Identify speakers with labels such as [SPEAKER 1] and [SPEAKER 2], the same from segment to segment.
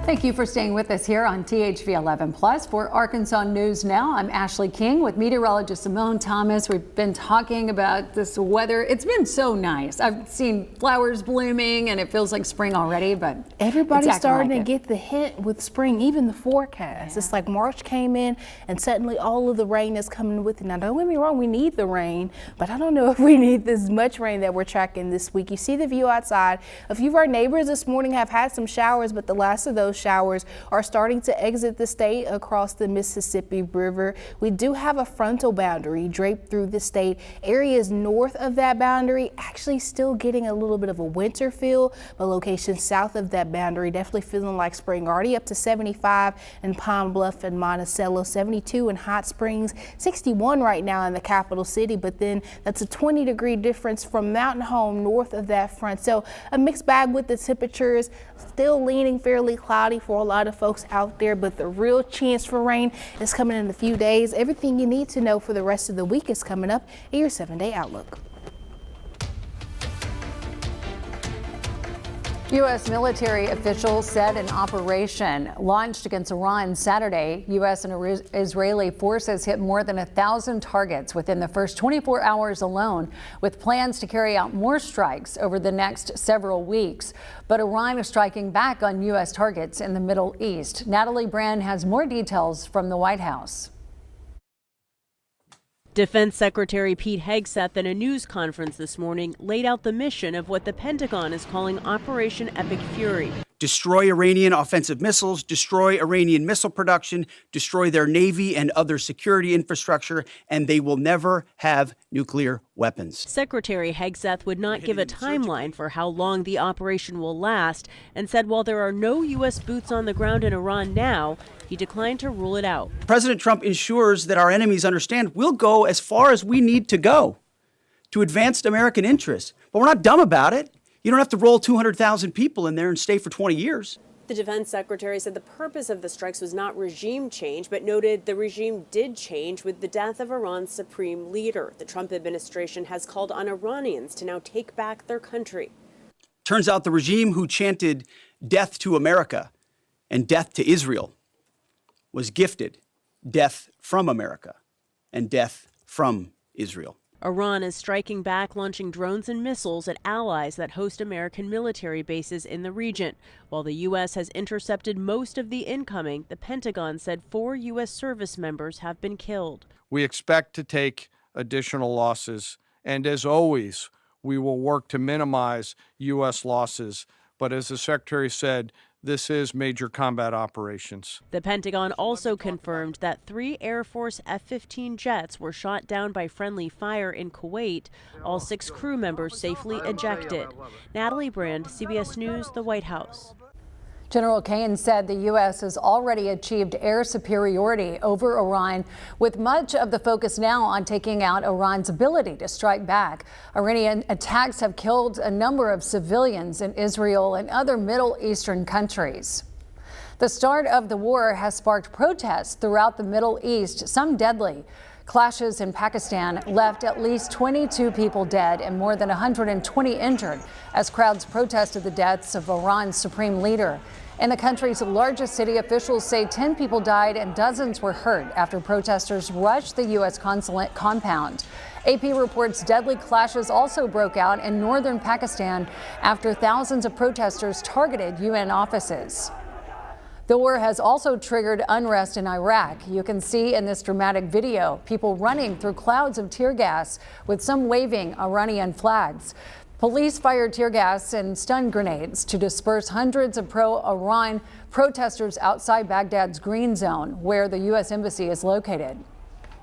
[SPEAKER 1] Thank you for staying with us here on THV 11 Plus. For Arkansas News Now, I'm Ashley King with meteorologist Simone Thomas. We've been talking about this weather. It's been so nice. I've seen flowers blooming and it feels like spring already, but
[SPEAKER 2] everybody's starting to get the hint with spring, even the forecast. Yeah. It's like March came in and suddenly all of the rain is coming with it. Now, don't get me wrong, we need the rain, but I don't know if we need this much rain that we're tracking this week. You see the view outside. A few of our neighbors this morning have had some showers, but the last of those showers are starting to exit the state across the Mississippi River. We do have a frontal boundary draped through the state. Areas north of that boundary actually still getting a little bit of a winter feel, but locations south of that boundary definitely feeling like spring. Already up to 75 in Pine Bluff and Monticello, 72 in Hot Springs, 61 right now in the capital city, but then that's a 20-degree difference from Mountain Home north of that front. So a mixed bag with the temperatures, still leaning fairly cloudy for a lot of folks out there, but the real chance for rain is coming in a few days. Everything you need to know for the rest of the week is coming up in your 7-day outlook.
[SPEAKER 1] U.S. military officials said an operation launched against Iran Saturday. U.S. and Israeli forces hit more than 1,000 targets within the first 24 hours alone, with plans to carry out more strikes over the next several weeks. But Iran is striking back on U.S. targets in the Middle East. Natalie Brand has more details from the White House.
[SPEAKER 3] Defense Secretary Pete Hegseth in a news conference this morning laid out the mission of what the Pentagon is calling Operation Epic Fury.
[SPEAKER 4] Destroy Iranian offensive missiles, destroy Iranian missile production, destroy their navy and other security infrastructure, and they will never have nuclear weapons.
[SPEAKER 3] Secretary Hegseth would not give a timeline for how long the operation will last and said while there are no U.S. boots on the ground in Iran now, he declined to rule it out.
[SPEAKER 4] President Trump ensures that our enemies understand we'll go as far as we need to go to advance American interests, but we're not dumb about it. You don't have to roll 200,000 people in there and stay for 20 years.
[SPEAKER 5] The defense secretary said the purpose of the strikes was not regime change, but noted the regime did change with the death of Iran's supreme leader. The Trump administration has called on Iranians to now take back their country.
[SPEAKER 4] Turns out the regime who chanted death to America and death to Israel was gifted death from America and death from Israel.
[SPEAKER 3] Iran is striking back, launching drones and missiles at allies that host American military bases in the region. While the U.S. has intercepted most of the incoming, the Pentagon said 4 U.S. service members have been killed.
[SPEAKER 6] We expect to take additional losses, and as always, we will work to minimize U.S. losses. But as the Secretary said, this is major combat operations.
[SPEAKER 3] The Pentagon also confirmed that 3 Air Force F-15 jets were shot down by friendly fire in Kuwait. All 6 crew members safely ejected. Natalie Brand, CBS News, the White House.
[SPEAKER 1] General Kane said the U.S. has already achieved air superiority over Iran, with much of the focus now on taking out Iran's ability to strike back. Iranian attacks have killed a number of civilians in Israel and other Middle Eastern countries. The start of the war has sparked protests throughout the Middle East, some deadly. Clashes in Pakistan left at least 22 people dead and more than 120 injured as crowds protested the deaths of Iran's supreme leader. In the country's largest city, officials say 10 people died and dozens were hurt after protesters rushed the U.S. consulate compound. AP reports deadly clashes also broke out in northern Pakistan after thousands of protesters targeted UN offices. The war has also triggered unrest in Iraq. You can see in this dramatic video people running through clouds of tear gas, with some waving Iranian flags. Police fired tear gas and stun grenades to disperse hundreds of pro-Iran protesters outside Baghdad's Green Zone, where the U.S. Embassy is located.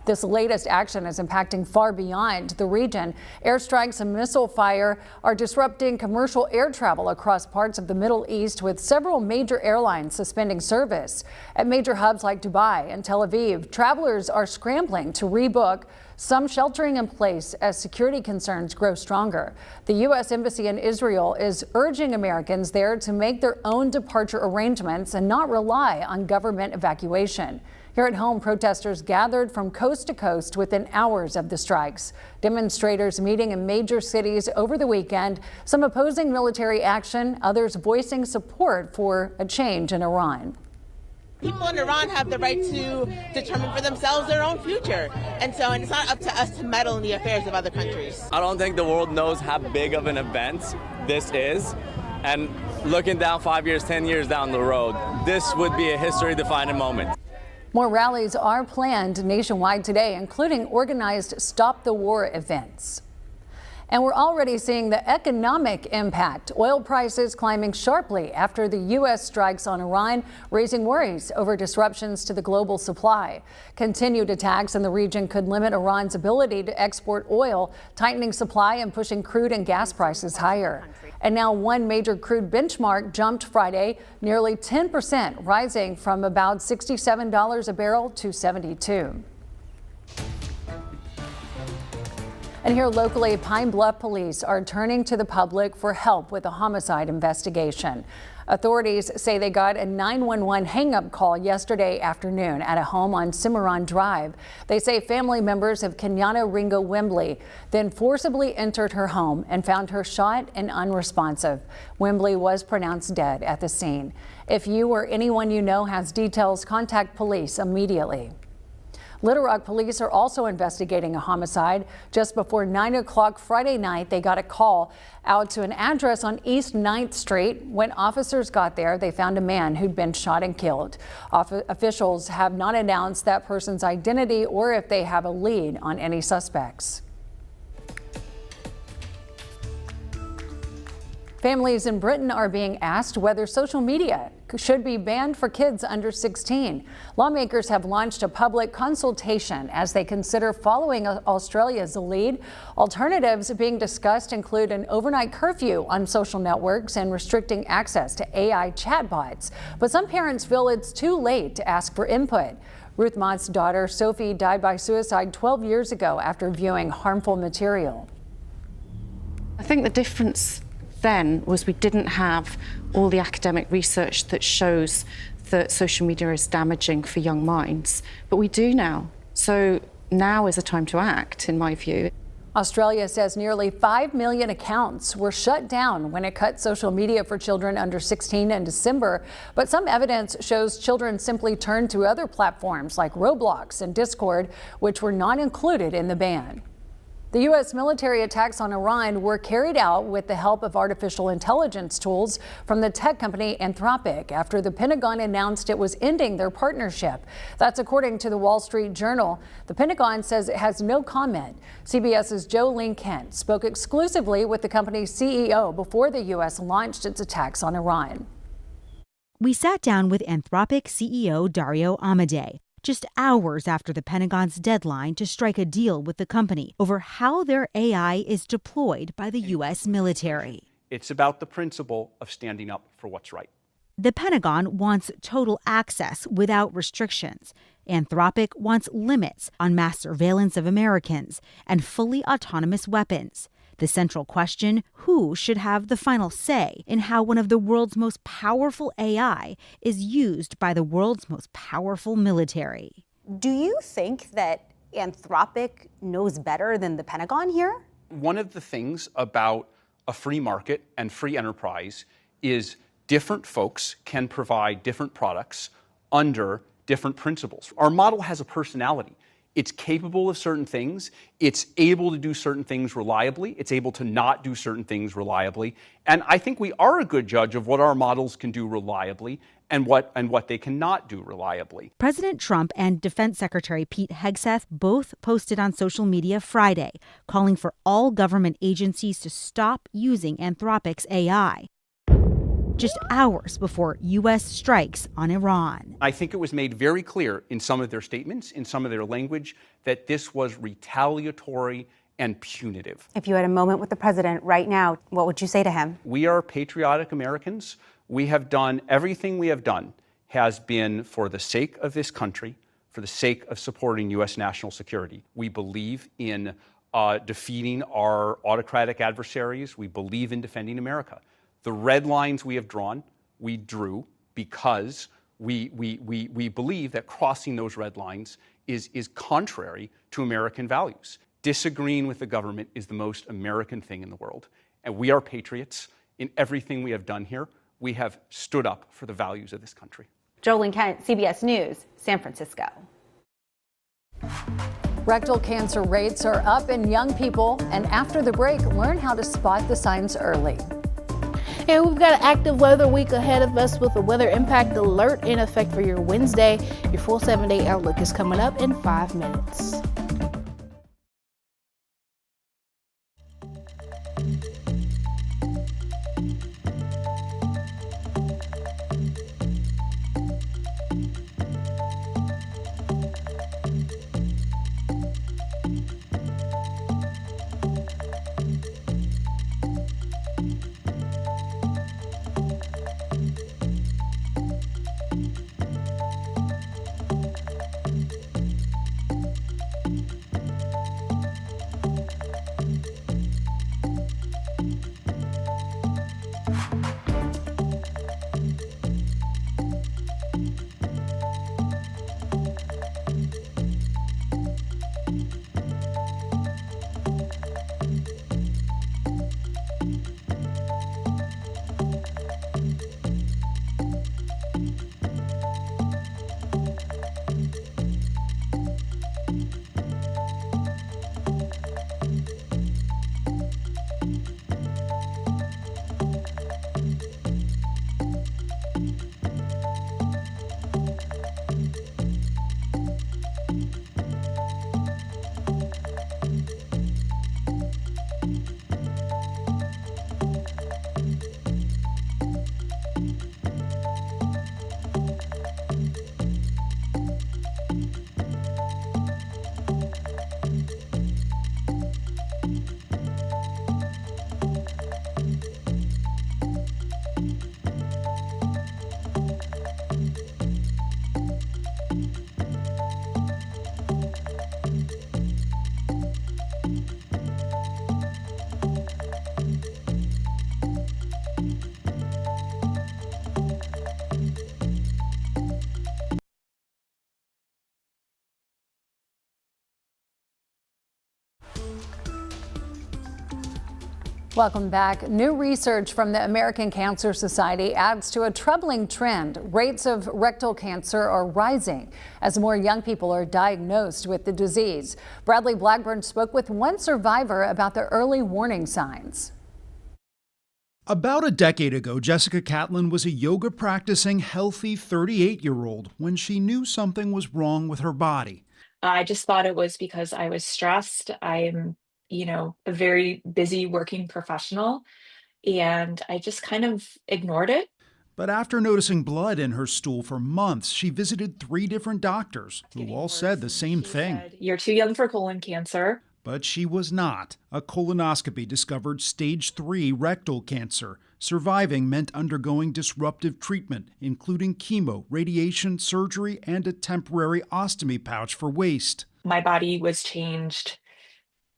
[SPEAKER 1] This latest action is impacting far beyond the region. Airstrikes and missile fire are disrupting commercial air travel across parts of the Middle East, with several major airlines suspending service. At major hubs like Dubai and Tel Aviv, travelers are scrambling to rebook, some sheltering in place as security concerns grow stronger. The U.S. Embassy in Israel is urging Americans there to make their own departure arrangements and not rely on government evacuation. Here at home, protesters gathered from coast to coast within hours of the strikes. Demonstrators meeting in major cities over the weekend, some opposing military action, others voicing support for a change in Iran.
[SPEAKER 7] People in Iran have the right to determine for themselves their own future. And it's not up to us to meddle in the affairs of other countries.
[SPEAKER 8] I don't think the world knows how big of an event this is. And looking down 5 years, 10 years down the road, this would be a history-defining moment.
[SPEAKER 1] More rallies are planned nationwide today, including organized Stop the War events. And we're already seeing the economic impact. Oil prices climbing sharply after the U.S. strikes on Iran, raising worries over disruptions to the global supply. Continued attacks in the region could limit Iran's ability to export oil, tightening supply and pushing crude and gas prices higher. And now one major crude benchmark jumped Friday, nearly 10%, rising from about $67 a barrel to $72. And here locally, Pine Bluff police are turning to the public for help with a homicide investigation. Authorities say they got a 911 hang-up call yesterday afternoon at a home on Cimarron Drive. They say family members of Kenyana Ringo Wembley then forcibly entered her home and found her shot and unresponsive. Wembley was pronounced dead at the scene. If you or anyone you know has details, contact police immediately. Little Rock police are also investigating a homicide. Just before 9 o'clock Friday night, they got a call out to an address on East 9th Street. When officers got there, they found a man who'd been shot and killed. Officials have not announced that person's identity or if they have a lead on any suspects. Families in Britain are being asked whether social media should be banned for kids under 16. Lawmakers have launched a public consultation as they consider following Australia's lead. Alternatives being discussed include an overnight curfew on social networks and restricting access to AI chatbots. But some parents feel it's too late to ask for input. Ruth Mott's daughter, Sophie, died by suicide 12 years ago after viewing harmful material.
[SPEAKER 9] I think the difference then was we didn't have all the academic research that shows that social media is damaging for young minds, but we do now. So now is the time to act, in my view.
[SPEAKER 1] Australia says nearly 5 million accounts were shut down when it cut social media for children under 16 in December. But some evidence shows children simply turned to other platforms like Roblox and Discord, which were not included in the ban. The U.S. military attacks on Iran were carried out with the help of artificial intelligence tools from the tech company Anthropic after the Pentagon announced it was ending their partnership. That's according to the Wall Street Journal. The Pentagon says it has no comment. CBS's Jolene Kent spoke exclusively with the company's CEO before the U.S. launched its attacks on Iran.
[SPEAKER 10] We sat down with Anthropic CEO Dario Amodei just hours after the Pentagon's deadline to strike a deal with the company over how their AI is deployed by the U.S. military.
[SPEAKER 11] It's about the principle of standing up for what's right.
[SPEAKER 10] The Pentagon wants total access without restrictions. Anthropic wants limits on mass surveillance of Americans and fully autonomous weapons. The central question, who should have the final say in how one of the world's most powerful AI is used by the world's most powerful military?
[SPEAKER 12] Do you think that Anthropic knows better than the Pentagon here?
[SPEAKER 11] One of the things about a free market and free enterprise is different folks can provide different products under different principles. Our model has a personality. It's capable of certain things. It's able to do certain things reliably. It's able to not do certain things reliably. And I think we are a good judge of what our models can do reliably and what they cannot do reliably.
[SPEAKER 10] President Trump and Defense Secretary Pete Hegseth both posted on social media Friday, calling for all government agencies to stop using Anthropic's AI. Just hours before U.S. strikes on Iran.
[SPEAKER 11] I think it was made very clear in some of their statements, in some of their language, that this was retaliatory and punitive.
[SPEAKER 12] If you had a moment with the president right now, what would you say to him?
[SPEAKER 11] We are patriotic Americans. We have done everything we have done has been for the sake of this country, for the sake of supporting U.S. national security. We believe in defeating our autocratic adversaries. We believe in defending America. The red lines we have drawn, we drew because We believe that crossing those red lines is contrary to American values. Disagreeing with the government is the most American thing in the world. And we are patriots. In everything we have done here, we have stood up for the values of this country.
[SPEAKER 12] Jolene Kent, CBS News, San Francisco.
[SPEAKER 1] Rectal cancer rates are up in young people, and after the break, learn how to spot the signs early.
[SPEAKER 2] And we've got an active weather week ahead of us with a weather impact alert in effect for your Wednesday. Your full 7-day outlook is coming up in 5 minutes.
[SPEAKER 1] Welcome back. New research from the American Cancer Society adds to a troubling trend. Rates of rectal cancer are rising as more young people are diagnosed with the disease. Bradley Blackburn spoke with one survivor about the early warning signs.
[SPEAKER 13] About a decade ago, Jessica Catlin was a yoga-practicing, healthy 38-year-old when she knew something was wrong with her body.
[SPEAKER 14] I just thought it was because I was stressed. I'm a very busy working professional, and I just kind of ignored it.
[SPEAKER 13] But after noticing blood in her stool for months, she visited 3 different doctors who all said the same thing.
[SPEAKER 14] You're too young for colon cancer.
[SPEAKER 13] But she was not. A colonoscopy discovered stage 3 rectal cancer. Surviving meant undergoing disruptive treatment, including chemo, radiation, surgery, and a temporary ostomy pouch for waste.
[SPEAKER 14] My body was changed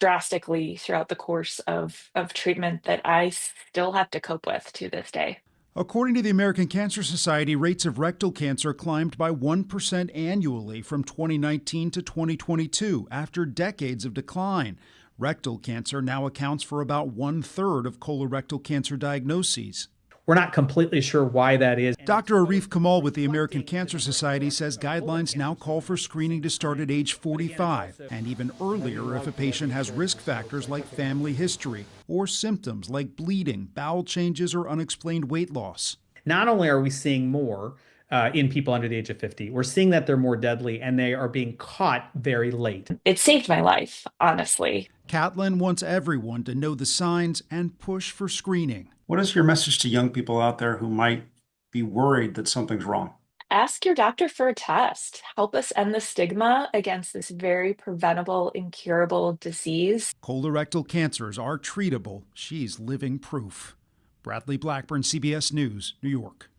[SPEAKER 14] drastically throughout the course of treatment that I still have to cope with to this day.
[SPEAKER 13] According to the American Cancer Society, rates of rectal cancer climbed by 1% annually from 2019 to 2022 after decades of decline. Rectal cancer now accounts for about 1/3 of colorectal cancer diagnoses.
[SPEAKER 15] We're not completely sure why that is.
[SPEAKER 13] Dr. Arif Kamal with the American Cancer Society says guidelines now call for screening to start at age 45 and even earlier if a patient has risk factors like family history or symptoms like bleeding, bowel changes, or unexplained weight loss.
[SPEAKER 15] Not only are we seeing more in people under the age of 50, we're seeing that they're more deadly and they are being caught very late.
[SPEAKER 14] It saved my life, honestly.
[SPEAKER 13] Catlin wants everyone to know the signs and push for screening.
[SPEAKER 16] What is your message to young people out there who might be worried that something's wrong?
[SPEAKER 14] Ask your doctor for a test. Help us end the stigma against this very preventable, incurable disease.
[SPEAKER 13] Colorectal cancers are treatable. She's living proof. Bradley Blackburn, CBS News, New York.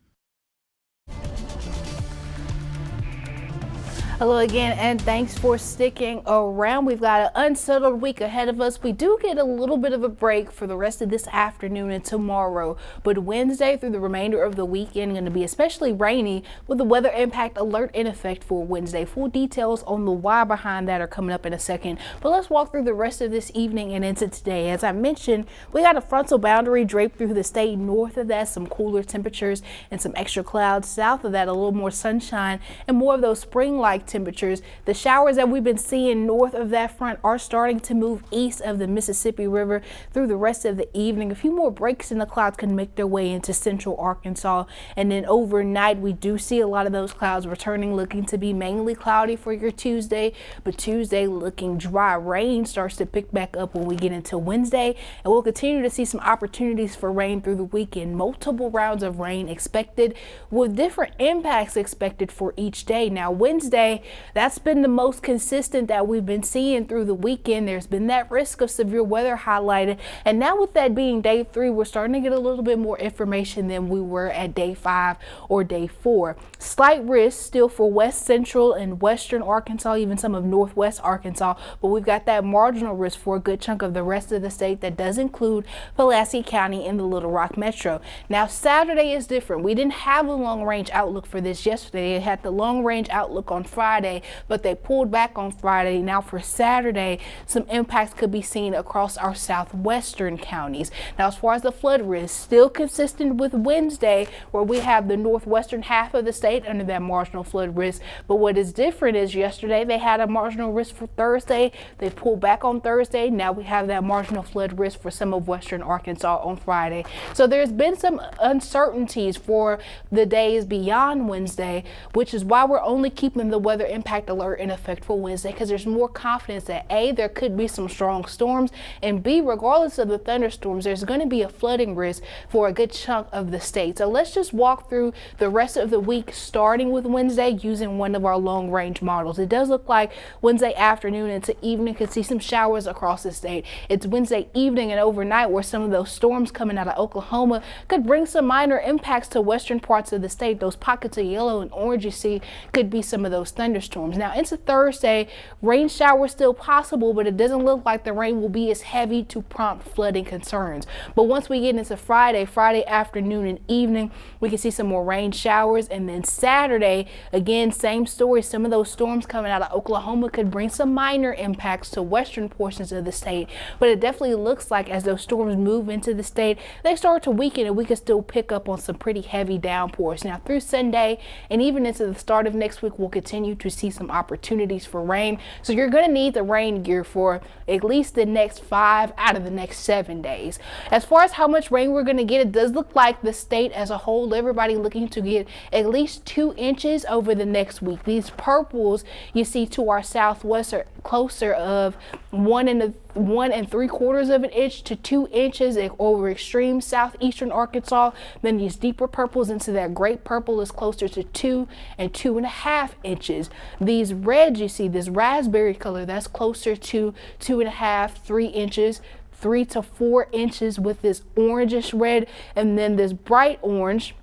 [SPEAKER 2] Hello again, and thanks for sticking around. We've got an unsettled week ahead of us. We do get a little bit of a break for the rest of this afternoon and tomorrow, but Wednesday through the remainder of the weekend going to be especially rainy with the weather impact alert in effect for Wednesday. Full details on the why behind that are coming up in a second, but let's walk through the rest of this evening and into today. As I mentioned, we got a frontal boundary draped through the state. North of that, some cooler temperatures and some extra clouds. South of that, a little more sunshine and more of those spring-like temperatures. The showers that we've been seeing north of that front are starting to move east of the Mississippi River through the rest of the evening. A few more breaks in the clouds can make their way into central Arkansas, and then overnight we do see a lot of those clouds returning, looking to be mainly cloudy for your Tuesday, but Tuesday looking dry. Rain starts to pick back up when we get into Wednesday, and we'll continue to see some opportunities for rain through the weekend. Multiple rounds of rain expected with different impacts expected for each day. Now Wednesday, that's been the most consistent that we've been seeing through the weekend. There's been that risk of severe weather highlighted, and now with that being day 3, we're starting to get a little bit more information than we were at day 5 or day 4. Slight risk still for west central and western Arkansas, even some of northwest Arkansas, but we've got that marginal risk for a good chunk of the rest of the state that does include Pulaski County and the Little Rock Metro. Now Saturday is different. We didn't have a long range outlook for this yesterday. It had the long range outlook on Friday, but they pulled back on Friday. Now for Saturday, some impacts could be seen across our southwestern counties. Now as far as the flood risk, still consistent with Wednesday, where we have the northwestern half of the state under that marginal flood risk. But what is different is yesterday they had a marginal risk for Thursday. They pulled back on Thursday. Now we have that marginal flood risk for some of western Arkansas on Friday. So there's been some uncertainties for the days beyond Wednesday, which is why we're only keeping the weather impact alert in effect for Wednesday, because there's more confidence that A, there could be some strong storms, and B, regardless of the thunderstorms, there's going to be a flooding risk for a good chunk of the state. So let's just walk through the rest of the week, starting with Wednesday using one of our long range models. It does look like Wednesday afternoon into evening could see some showers across the state. It's Wednesday evening and overnight where some of those storms coming out of Oklahoma could bring some minor impacts to western parts of the state. Those pockets of yellow and orange you see could be some of those thunderstorms. Now into Thursday, rain showers still possible, but it doesn't look like the rain will be as heavy to prompt flooding concerns. But once we get into Friday afternoon and evening, we can see some more rain showers. And then Saturday, again, same story. Some of those storms coming out of Oklahoma could bring some minor impacts to western portions of the state. But it definitely looks like as those storms move into the state, they start to weaken and we can still pick up on some pretty heavy downpours. Now through Sunday and even into the start of next week, we'll continue to see some opportunities for rain. So you're going to need the rain gear for at least the next 5 out of the next 7 days. As far as how much rain we're going to get, it does look like the state as a whole, everybody looking to get at least 2 inches over the next week. These purples you see to our southwest are closer of 1 3/4 of an inch to 2 inches over extreme southeastern Arkansas. Then these deeper purples into that great purple is closer to 2 and 2.5 inches. These reds you see, this raspberry color, that's closer to 2.5, 3 inches. 3 to 4 inches with this orangish red, and then this bright orange,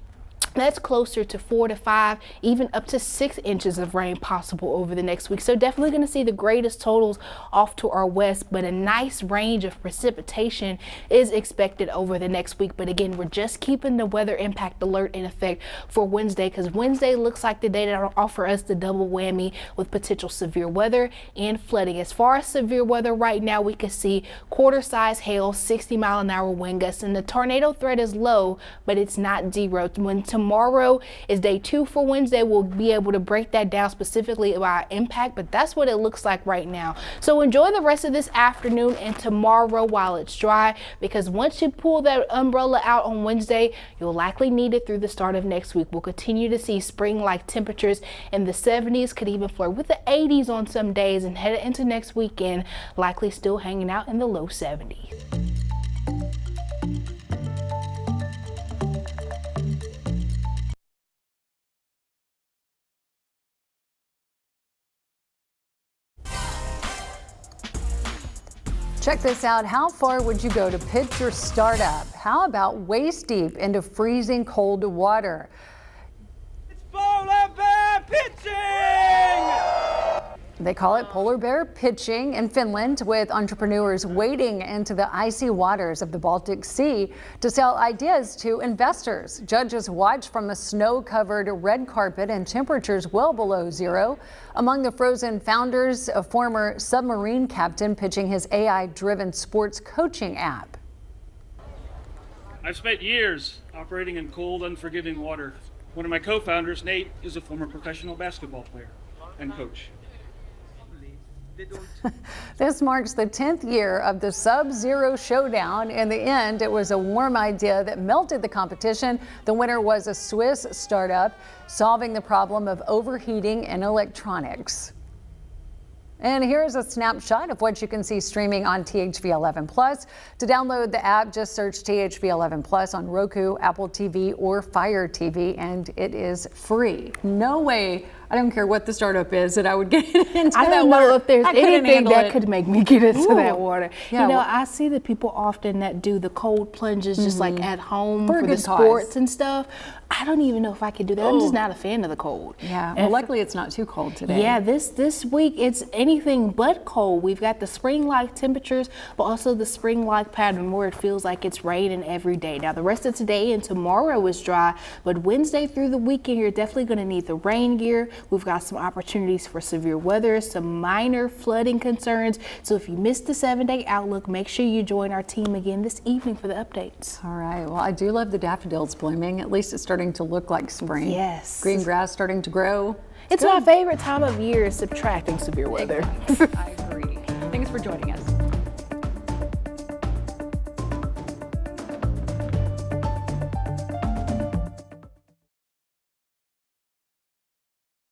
[SPEAKER 2] that's closer to 4 to 5, even up to 6 inches of rain possible over the next week. So definitely going to see the greatest totals off to our west, but a nice range of precipitation is expected over the next week. But again, we're just keeping the weather impact alert in effect for Wednesday, because Wednesday looks like the day that will offer us the double whammy with potential severe weather and flooding. As far as severe weather right now, we can see quarter-size hail, 60-mile-an-hour wind gusts, and the tornado threat is low, but it's not zero. When tomorrow is day 2 for Wednesday, we'll be able to break that down specifically by impact, but that's what it looks like right now. So enjoy the rest of this afternoon and tomorrow while it's dry, because once you pull that umbrella out on Wednesday, you'll likely need it through the start of next week. We'll continue to see spring-like temperatures in the 70s, could even flirt with the 80s on some days, and headed into next weekend, likely still hanging out in the low 70s.
[SPEAKER 1] Check this out. How far would you go to pitch your startup? How about waist deep into freezing cold water?
[SPEAKER 17] It's ball and pitching!
[SPEAKER 1] They call it polar bear pitching in Finland, with entrepreneurs wading into the icy waters of the Baltic Sea to sell ideas to investors. Judges watch from a snow-covered red carpet and temperatures well below zero. Among the frozen founders, a former submarine captain pitching his AI-driven sports coaching app.
[SPEAKER 17] I've spent years operating in cold, unforgiving water. One of my co-founders, Nate, is a former professional basketball player and coach.
[SPEAKER 1] This marks the 10th year of the Sub-Zero Showdown. In the end, it was a warm idea that melted the competition. The winner was a Swiss startup solving the problem of overheating in electronics. And here's a snapshot of what you can see streaming on THV 11 Plus. To download the app, just search THV 11 Plus on Roku, Apple TV, or Fire TV, and it is free. No way, I don't care what the startup is, that I would get into that water.
[SPEAKER 2] I don't know if there's anything that
[SPEAKER 1] it.
[SPEAKER 2] could make me get into that water.
[SPEAKER 1] Yeah,
[SPEAKER 2] you know,
[SPEAKER 1] well,
[SPEAKER 2] I see the people often that do the cold plunges just like at home
[SPEAKER 1] For a
[SPEAKER 2] for the
[SPEAKER 1] good
[SPEAKER 2] sports
[SPEAKER 1] cause.
[SPEAKER 2] and stuff. I don't even know if I could do that. I'm just not a fan of the cold.
[SPEAKER 1] Yeah,
[SPEAKER 2] And
[SPEAKER 1] well, luckily it's not too cold today.
[SPEAKER 2] Yeah, this week it's anything but cold. We've got the spring-like temperatures, but also the spring-like pattern where it feels like it's raining every day. Now, the rest of today and tomorrow is dry, but Wednesday through the weekend, you're definitely going to need the rain gear. We've got some opportunities for severe weather, some minor flooding concerns. So if you missed the 7-day outlook, make sure you join our team again this evening for the updates.
[SPEAKER 1] All right, well, I do love the daffodils blooming. At least it's starting to look like spring.
[SPEAKER 2] Yes.
[SPEAKER 1] Green grass starting to grow.
[SPEAKER 2] It's my favorite time of year, subtracting severe weather.
[SPEAKER 1] I agree. Thanks for joining us.